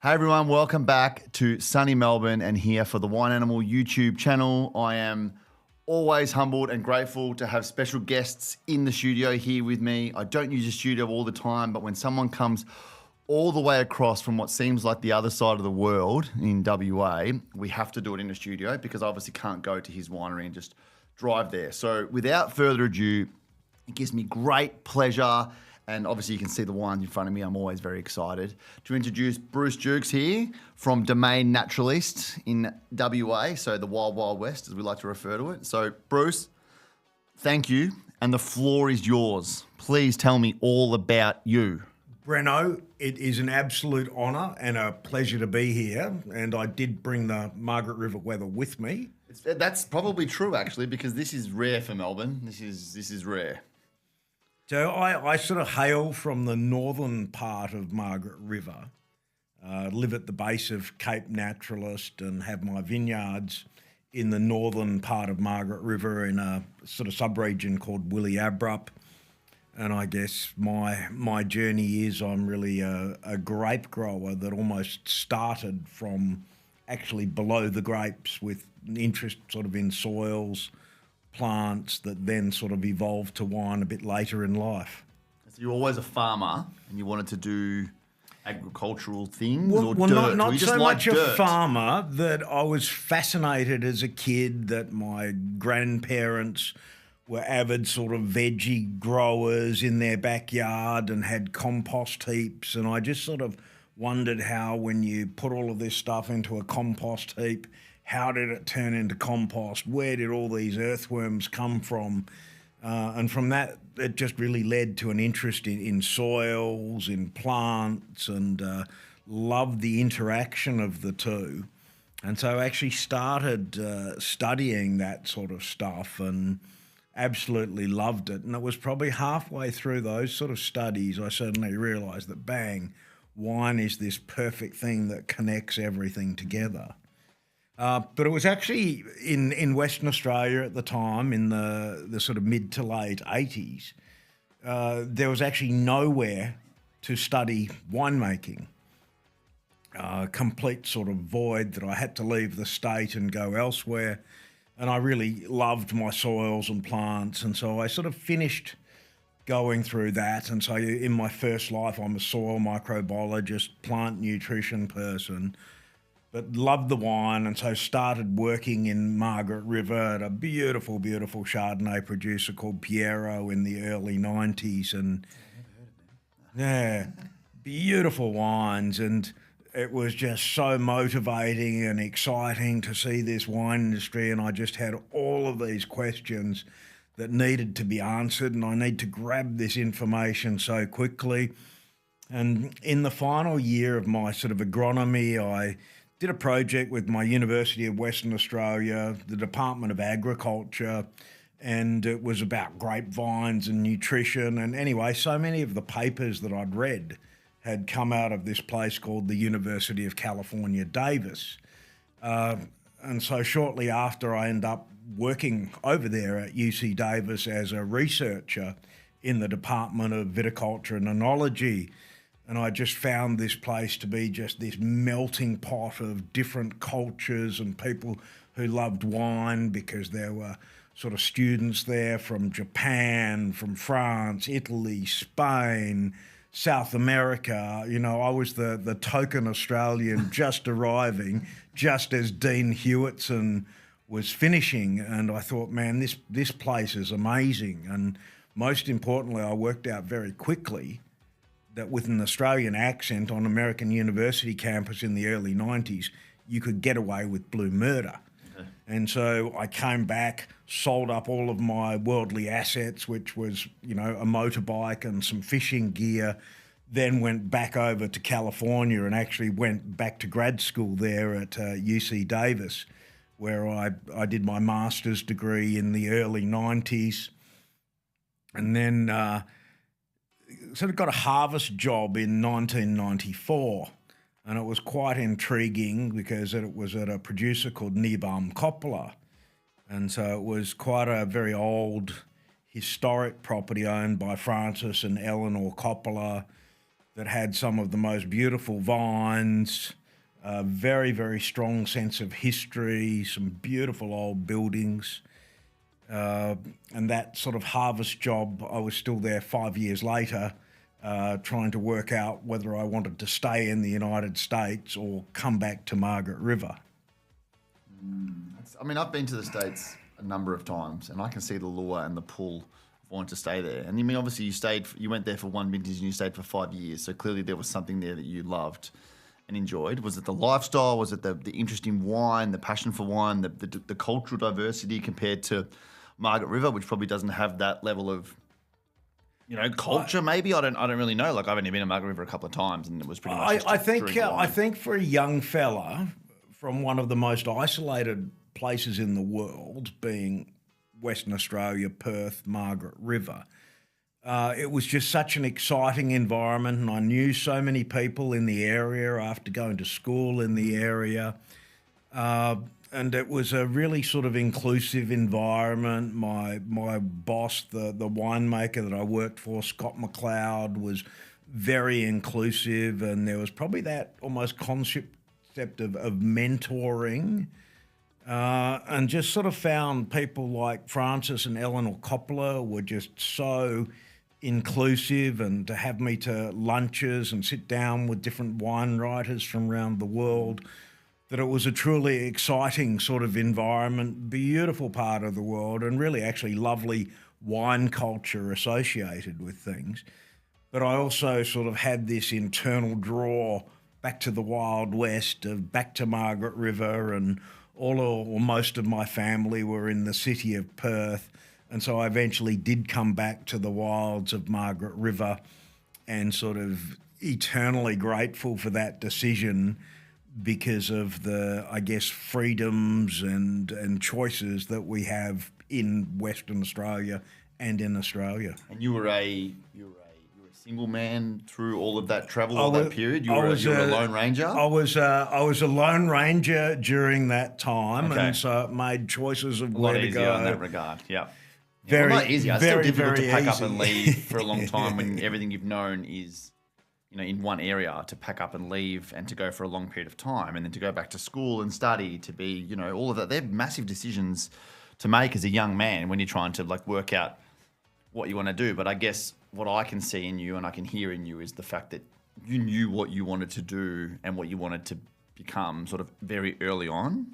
Hey everyone, welcome back to sunny Melbourne and here for the Wine Animal YouTube channel. I am always humbled and grateful to have special guests in the studio here with me. I don't use a studio all the time, but when someone comes all the way across from what seems like the other side of the world in WA, we have to do it in a studio because I obviously can't go to his winery and just drive there. So without further ado, it gives me great pleasure. And obviously you can see the wines in front of me. I'm always very excited to introduce brushstroke here from Domaine Naturaliste in WA. So the Wild Wild West, as we like to refer to it. So Bruce, thank you. And the floor is yours. Please tell me all about you. Breno, it is an absolute honour and a pleasure to be here. And I did bring the Margaret River weather with me. That's probably true actually, because this is rare for Melbourne. This is rare. So I sort of hail from the northern part of Margaret River, live at the base of Cape Naturaliste and have my vineyards in the northern part of Margaret River in a sort of sub-region called Williabrup. And I guess my journey is I'm really a grape grower that almost started from actually below the grapes with an interest sort of in soils, plants that then sort of evolved to wine a bit later in life. So you're always a farmer and you wanted to do agricultural things well, or dirt? Not so much dirt? A farmer, that I was fascinated as a kid that my grandparents were avid sort of veggie growers in their backyard and had compost heaps. And I just sort of wondered how when you put all of this stuff into a compost heap, how did it turn into compost? Where did all these earthworms come from? And from that, it just really led to an interest in soils, in plants, and loved the interaction of the two. And so I actually started studying that sort of stuff and absolutely loved it. And it was probably halfway through those sort of studies I suddenly realised that, bang, wine is this perfect thing that connects everything together. But it was actually in Western Australia at the time, in the sort of mid to late 80s, there was actually nowhere to study winemaking. Complete sort of void that I had to leave the state and go elsewhere. And I really loved my soils and plants. And so I sort of finished going through that. And so in my first life, I'm a soil microbiologist, plant nutrition person, but loved the wine, and so started working in Margaret River at a beautiful, beautiful Chardonnay producer called Piero in the early 90s. And yeah, beautiful wines. And it was just so motivating and exciting to see this wine industry. And I just had all of these questions that needed to be answered, and I need to grab this information so quickly. And in the final year of my sort of agronomy, I did a project with my University of Western Australia, the Department of Agriculture, and it was about grapevines and nutrition. And anyway, so many of the papers that I'd read had come out of this place called the University of California, Davis. And so shortly after, I ended up working over there at UC Davis as a researcher in the Department of Viticulture and Enology. And I just found this place to be just this melting pot of different cultures and people who loved wine, because there were sort of students there from Japan, from France, Italy, Spain, South America. You know, I was the token Australian just arriving, just as Dean Hewitson was finishing. And I thought, man, this place is amazing. And most importantly, I worked out very quickly that with an Australian accent on American University campus in the early 90s, you could get away with blue murder. Okay. And so I came back, sold up all of my worldly assets, which was, you know, a motorbike and some fishing gear, then went back over to California and actually went back to grad school there at UC Davis, where I did my master's degree in the early 90s. And then sort of got a harvest job in 1994, and it was quite intriguing because it was at a producer called Nibam Coppola, and so it was quite a very old historic property owned by Francis and Eleanor Coppola, that had some of the most beautiful vines, a very, very strong sense of history, some beautiful old buildings. And that sort of harvest job, I was still there 5 years later, trying to work out whether I wanted to stay in the United States or come back to Margaret River. I mean, I've been to the States a number of times, and I can see the lure and the pull of wanting to stay there. And I mean, obviously, you went there for one vintage and you stayed for 5 years. So clearly, there was something there that you loved and enjoyed. Was it the lifestyle? Was it the interest in wine, the passion for wine, the cultural diversity compared to Margaret River, which probably doesn't have that level of, culture? Maybe I don't really know. Like, I've only been to Margaret River a couple of times, and it was pretty much. I think for a young fella from one of the most isolated places in the world, being Western Australia, Perth, Margaret River, it was just such an exciting environment, and I knew so many people in the area after going to school in the area. And it was a really sort of inclusive environment. My boss, the winemaker that I worked for, Scott McLeod, was very inclusive, and there was probably that almost concept of mentoring, and just sort of found people like Francis and Eleanor Coppola were just so inclusive, and to have me to lunches and sit down with different wine writers from around the world, that it was a truly exciting sort of environment, beautiful part of the world, and really actually lovely wine culture associated with things. But I also sort of had this internal draw back to the Wild West, back to Margaret River, and all or most of my family were in the city of Perth. And so I eventually did come back to the wilds of Margaret River, and sort of eternally grateful for that decision, because of the, I guess, freedoms and choices that we have in Western Australia and in Australia. And you were a single man through all of that travel, all that period. You were a lone ranger. I was a lone ranger during that time, and so it made choices of where to go. In that regard, yeah. Very, not easy. It's very, still difficult very to pack easy. up and leave for a long time when everything you've known is, in one area, to pack up and leave and to go for a long period of time, and then to go back to school and study, to be, all of that. They're massive decisions to make as a young man when you're trying to work out what you want to do. But I guess what I can see in you and I can hear in you is the fact that you knew what you wanted to do and what you wanted to become sort of very early on,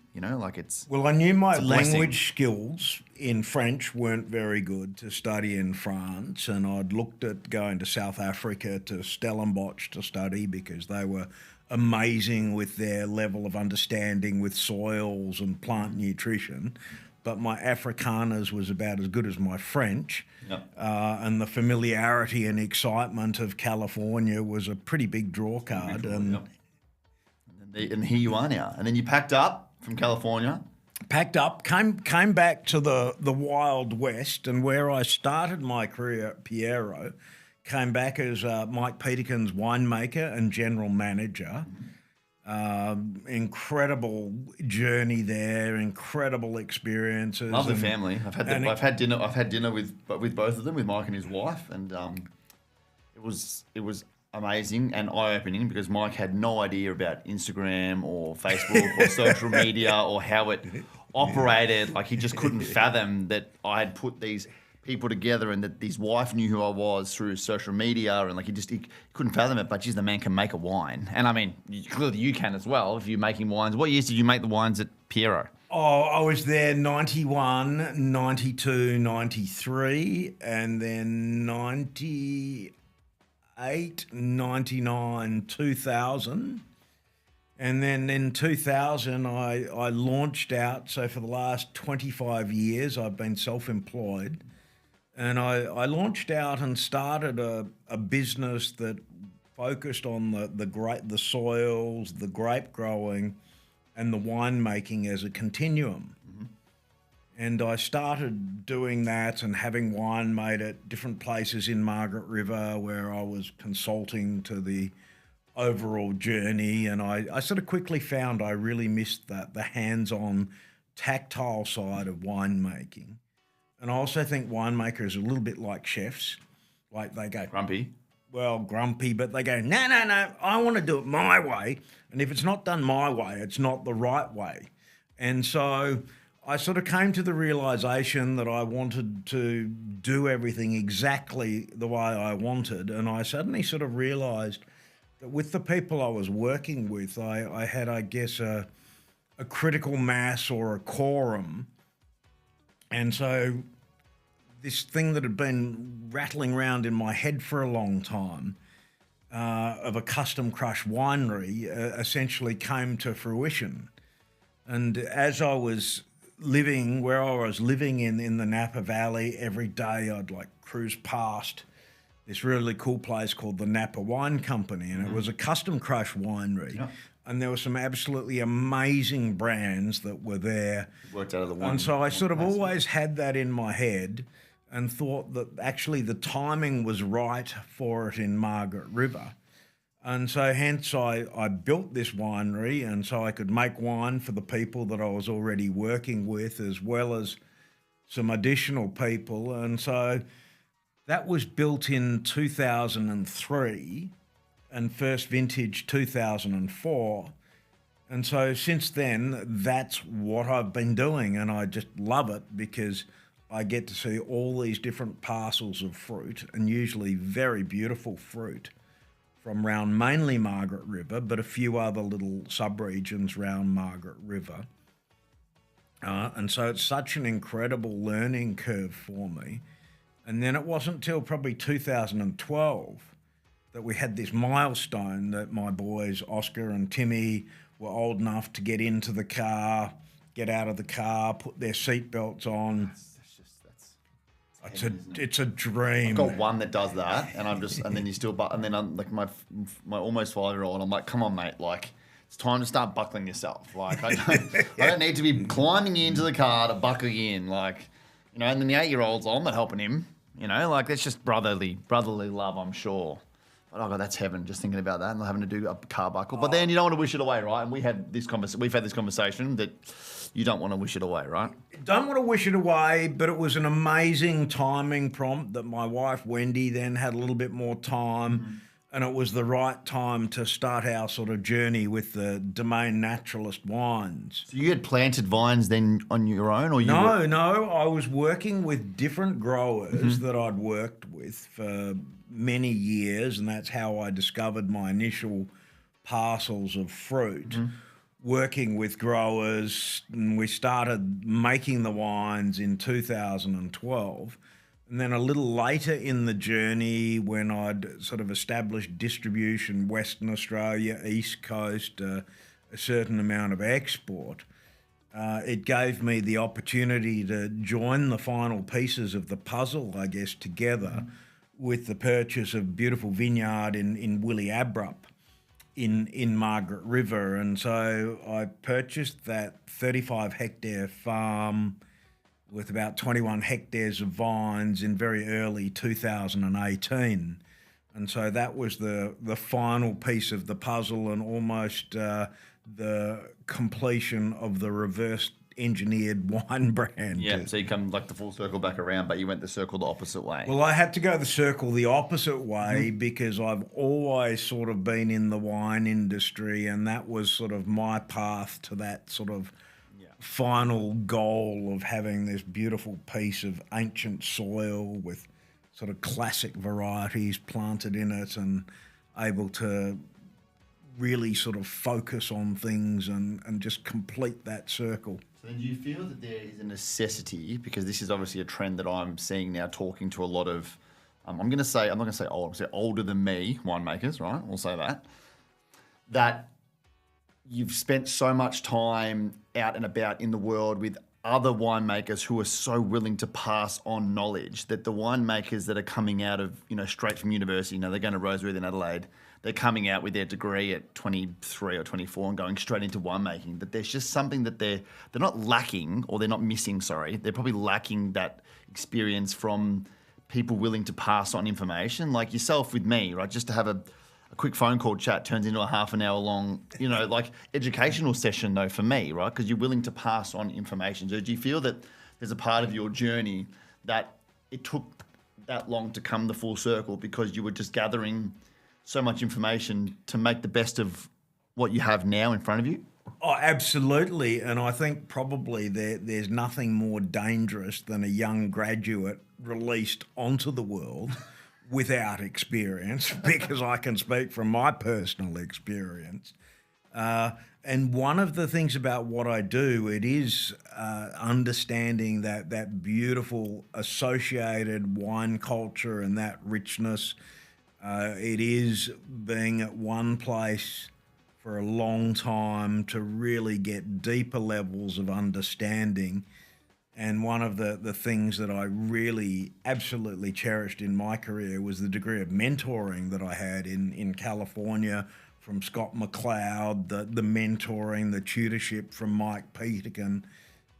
Well, I knew my language skills in French weren't very good to study in France, and I'd looked at going to South Africa to Stellenbosch to study, because they were amazing with their level of understanding with soils and plant nutrition. But my Afrikaners was about as good as my French. Yep. And the familiarity and excitement of California was a pretty big draw card. And here you are now. And then you packed up from California. Packed up, came back to the Wild West, and where I started my career at Piero, came back as Mike Peterkin's winemaker and general manager. Incredible journey there, incredible experiences. Love the family. I've had dinner with both of them, with Mike and his wife, and it was amazing and eye-opening, because Mike had no idea about Instagram or Facebook or social media or how it operated. Like, he just couldn't fathom that I had put these people together and that his wife knew who I was through social media, and he couldn't fathom it. But geez, the man can make a wine. And I mean, clearly you can as well if you're making wines. What years did you make the wines at Piero? Oh, I was there 91, 92, 93, and then 98, 99, 2000. And then in 2000, I launched out. So for the last 25 years, I've been self-employed. And I launched out and started a business that focused on the soils, the grape growing, and the winemaking as a continuum. Mm-hmm. And I started doing that and having wine made at different places in Margaret River, where I was consulting to the overall journey. And I sort of quickly found I really missed the hands-on, tactile side of winemaking. And I also think winemakers are a little bit like chefs. Like they go grumpy. well, grumpy, but they go, no, no, no, I want to do it my way. And if it's not done my way, it's not the right way. And so I sort of came to the realization that I wanted to do everything exactly the way I wanted. And I suddenly sort of realized that with the people I was working with, I had, I guess, a critical mass or a quorum. And so this thing that had been rattling around in my head for a long time of a custom crush winery essentially came to fruition. And as I was living where I was living in the Napa Valley, every day I'd like cruise past this really cool place called the Napa Wine Company, and it was a custom crush winery. Yeah. And there were some absolutely amazing brands that were there. Worked out of the wine. And so I sort of always had that in my head and thought that actually the timing was right for it in Margaret River. And so hence I built this winery, and so I could make wine for the people that I was already working with, as well as some additional people. And so that was built in 2003 and first vintage 2004. And so since then, that's what I've been doing, and I just love it because I get to see all these different parcels of fruit, and usually very beautiful fruit, from around mainly Margaret River, but a few other little sub-regions around Margaret River. And so it's such an incredible learning curve for me. And then it wasn't until probably 2012 that we had this milestone that my boys, Oscar and Timmy, were old enough to get into the car, get out of the car, put their seatbelts on. It's a dream. I've got one that does that, and then you still, and then I'm like my almost 5-year-old. I'm like, come on, mate, like it's time to start buckling yourself. Like I don't need to be climbing into the car to buckle you in, like, you know. And then the 8-year-old's, I'm not helping him, you know. Like that's just brotherly love, I'm sure. But oh god, that's heaven. Just thinking about that and not having to do a car buckle. But then you don't want to wish it away, right? And we've had this conversation that you don't want to wish it away, right? Don't want to wish it away, but it was an amazing timing prompt that my wife Wendy then had a little bit more time, and it was the right time to start our sort of journey with the Domaine Naturaliste wines. So you had planted vines then on your own, or No, I was working with different growers that I'd worked with for many years, and that's how I discovered my initial parcels of fruit. Working with growers, and we started making the wines in 2012. And then a little later in the journey, when I'd sort of established distribution, Western Australia, East Coast, a certain amount of export, it gave me the opportunity to join the final pieces of the puzzle, I guess, together with the purchase of beautiful vineyard in Willie Abrup in Margaret River. And so I purchased that 35-hectare farm with about 21 hectares of vines in very early 2018. And so that was the final piece of the puzzle, and almost the completion of the reverse engineered wine brand. Yeah, so you come like the full circle back around, but you went the circle the opposite way. Well, I had to go the circle the opposite way because I've always sort of been in the wine industry, and that was sort of my path to that sort of final goal of having this beautiful piece of ancient soil with sort of classic varieties planted in it, and able to really sort of focus on things and just complete that circle. So then do you feel that there is a necessity, because this is obviously a trend that I'm seeing now, talking to a lot of, I'm not going to say old, I'm going to say older than me winemakers, right? We'll say that you've spent so much time out and about in the world with other winemakers who are so willing to pass on knowledge, that the winemakers that are coming out of, you know, straight from university, you know, they're going to Rosewood in Adelaide, they're coming out with their degree at 23 or 24 and going straight into winemaking, that there's just something that they're not lacking, or they're not missing, sorry. They're probably lacking that experience from people willing to pass on information, like yourself with me, right? Just to have a quick phone call chat turns into a half an hour long, you know, like educational session though for me, right? Because you're willing to pass on information. So do you feel that there's a part of your journey that it took that long to come the full circle because you were just gathering so much information to make the best of what you have now in front of you? Oh, absolutely. And I think probably there's nothing more dangerous than a young graduate released onto the world without experience, because I can speak from my personal experience. And one of the things about what I do, it is understanding that beautiful associated wine culture and that richness. It is being at one place for a long time to really get deeper levels of understanding. And one of the things that I really absolutely cherished in my career was the degree of mentoring that I had in California from Scott McLeod, the mentoring, the tutorship from Mike Peterkin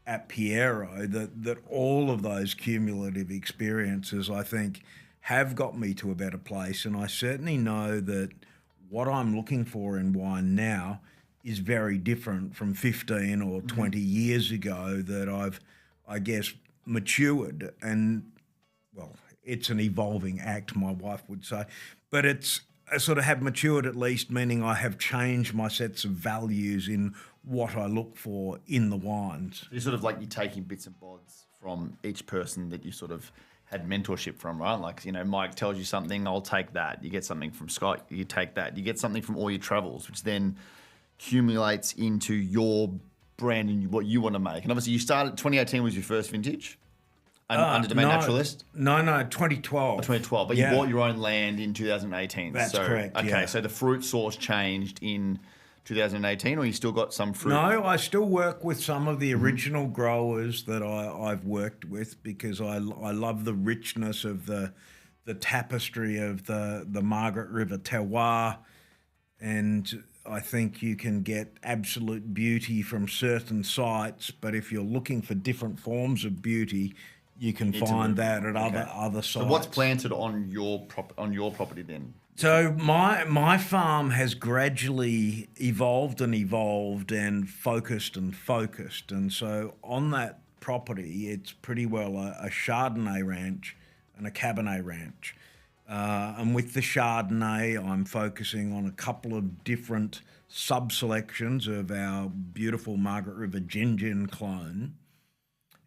at Piero, that all of those cumulative experiences, I think, have got me to a better place. And I certainly know that what I'm looking for in wine now is very different from 15 or 20 years ago, that I've, I guess, matured. And, well, it's an evolving act, my wife would say, but I sort of have matured, at least, meaning I have changed my sets of values in what I look for in the wines. You're sort of like you're taking bits and bobs from each person that you sort of had mentorship from, right? Like, you know, Mike tells you something, I'll take that. You get something from Scott, you take that. You get something from all your travels, which then accumulates into your brand and what you want to make. And obviously you started, 2018 was your first vintage under Domaine Naturaliste? No, 2012. 2012, but you bought your own land in 2018. That's correct, Okay, yeah. so the fruit source changed in 2018, or you still got some fruit? No, I still work with some of the original growers that I've worked with, because I love the richness of the tapestry of the Margaret River terroir, and I think you can get absolute beauty from certain sites, but if you're looking for different forms of beauty, you can find that at other sites. So what's planted on your property then? So my farm has gradually evolved and focused. And so on that property, it's pretty well a Chardonnay ranch and a Cabernet ranch. And with the Chardonnay, I'm focusing on a couple of different sub-selections of our beautiful Margaret River Gin clone.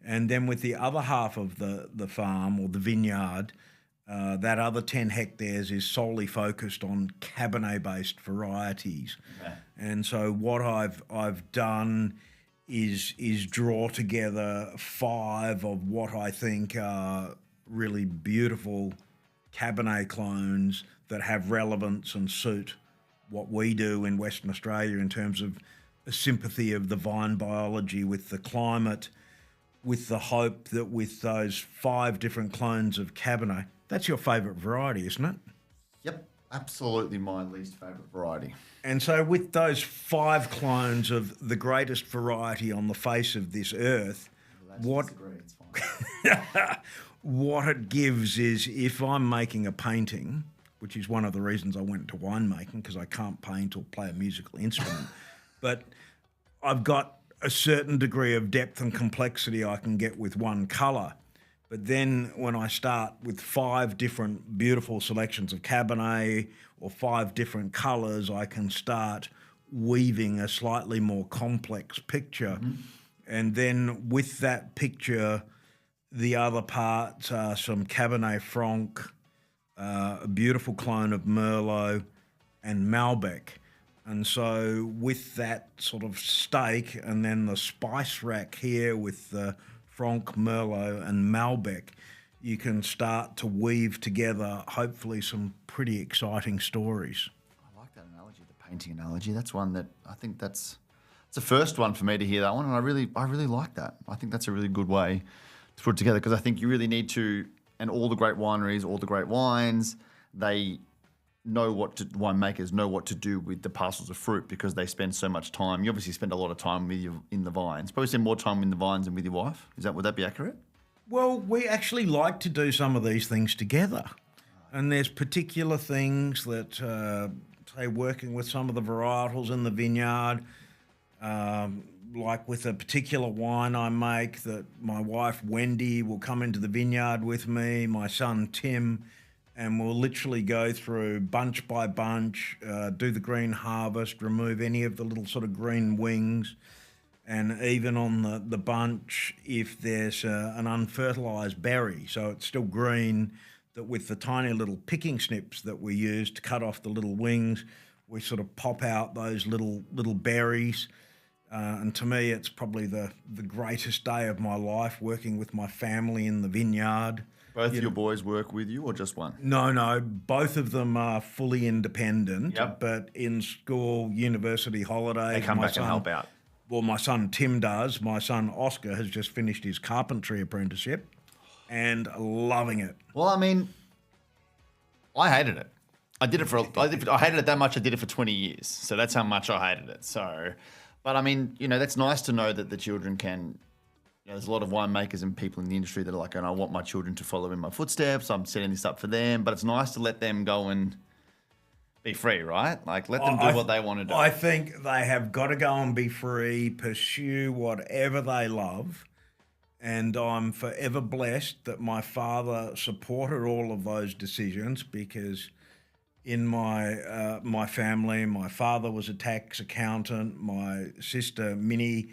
And then with the other half of the farm, or the vineyard, that other 10 hectares is solely focused on Cabernet-based varieties. Okay. And so what I've done is draw together 5 of what I think are really beautiful Cabernet clones that have relevance and suit what we do in Western Australia in terms of a sympathy of the vine biology with the climate, with the hope that with those 5 different clones of Cabernet, that's your favourite variety, isn't it? Yep, absolutely my least favourite variety. And so with those 5 clones of the greatest variety on the face of this earth, what it gives is, if I'm making a painting, which is one of the reasons I went to winemaking, because I can't paint or play a musical instrument, but I've got a certain degree of depth and complexity I can get with one colour. But then when I start with 5 different beautiful selections of Cabernet or 5 different colours, I can start weaving a slightly more complex picture. Mm-hmm. And then with that picture, the other parts are some Cabernet Franc, a beautiful clone of Merlot, and Malbec. And so with that sort of steak, and then the spice rack here with the Franc, Merlot, and Malbec, you can start to weave together, hopefully, some pretty exciting stories. I like that analogy, the painting analogy. That's one that I think it's the first one for me to hear that one, and I really like that. I think that's a really good way to put it together, because I think you really need to, and all the great wineries, all the great wines, winemakers know what to do with the parcels of fruit, because they spend so much time. You obviously spend a lot of time with you in the vines. Probably spend more time in the vines than with your wife. Would that be accurate? Well, we actually like to do some of these things together. And there's particular things that, say, working with some of the varietals in the vineyard, like with a particular wine I make, that my wife Wendy will come into the vineyard with me, my son Tim, and we'll literally go through bunch by bunch, do the green harvest, remove any of the little sort of green wings, and even on the bunch, if there's an unfertilised berry, so it's still green, that with the tiny little picking snips that we use to cut off the little wings, we sort of pop out those little berries. And to me, it's probably the greatest day of my life, working with my family in the vineyard. Both your boys work with you or just one? No, both of them are fully independent. Yep. But in school, university holidays, They come back and help out. Well, my son Tim does. My son Oscar has just finished his carpentry apprenticeship and loving it. Well, I mean, I hated it. I hated it that much. I did it for 20 years. So that's how much I hated it. So, but I mean, that's nice to know that the children can. There's a lot of winemakers and people in the industry that are like, and I want my children to follow in my footsteps. I'm setting this up for them. But it's nice to let them go and be free, right? Like, let them do what they want to do. I think they have got to go and be free, pursue whatever they love. And I'm forever blessed that my father supported all of those decisions, because in my family, my father was a tax accountant, my sister Minnie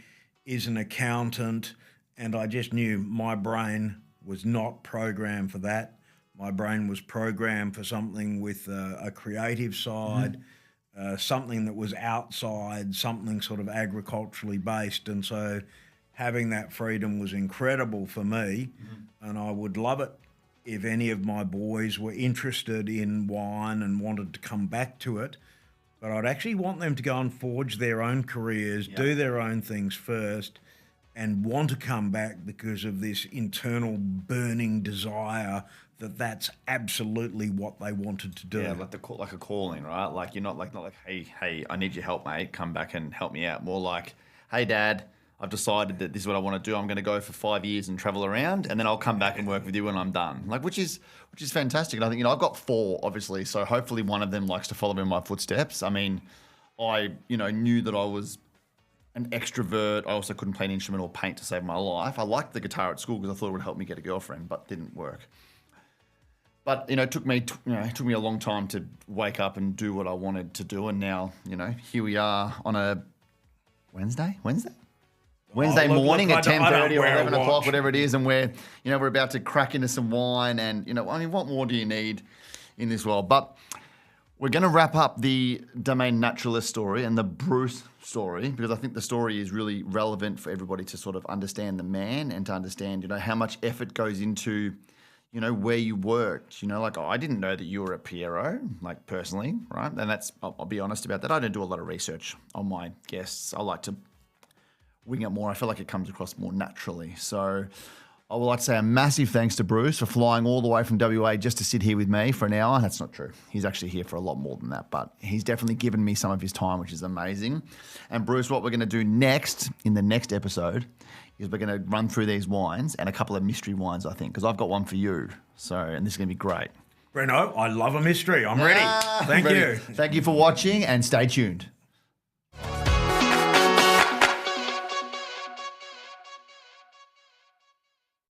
is an accountant, and I just knew my brain was not programmed for that. My brain was programmed for something with a creative side, something that was outside, something sort of agriculturally based. And so having that freedom was incredible for me. And I would love it if any of my boys were interested in wine and wanted to come back to it. But I'd actually want them to go and forge their own careers, do their own things first, and want to come back because of this internal burning desire that that's absolutely what they wanted to do. Yeah, like a calling, right? Like you're not like hey, I need your help, mate. Come back and help me out. More like, hey, Dad, I've decided that this is what I want to do. I'm going to go for 5 years and travel around, and then I'll come back and work with you when I'm done. Like, which is fantastic. And I think I've got 4, obviously, so hopefully one of them likes to follow in my footsteps. I mean, I knew that I was an extrovert. I also couldn't play an instrument or paint to save my life. I liked the guitar at school because I thought it would help me get a girlfriend, but didn't work. But it took me a long time to wake up and do what I wanted to do, and now here we are on a Wednesday morning at 10:30 or 11 o'clock, whatever it is, and we're about to crack into some wine, and what more do you need in this world? But we're going to wrap up the Domaine Naturaliste story and the Bruce story, because I think the story is really relevant for everybody to sort of understand the man and to understand how much effort goes into where you worked. Like, I didn't know that you were a Piero, like, personally, right? And I'll be honest about that. I don't do a lot of research on my guests. I like to wing it more. I feel like it comes across more naturally. So I would like to say a massive thanks to Bruce for flying all the way from WA just to sit here with me for an hour. That's not true. He's actually here for a lot more than that, but he's definitely given me some of his time, which is amazing. And Bruce, what we're going to do next, in the next episode, is we're going to run through these wines and a couple of mystery wines, I think, because I've got one for you. And this is going to be great. Breno, I love a mystery. I'm ready. Thank you. Thank you for watching, and stay tuned.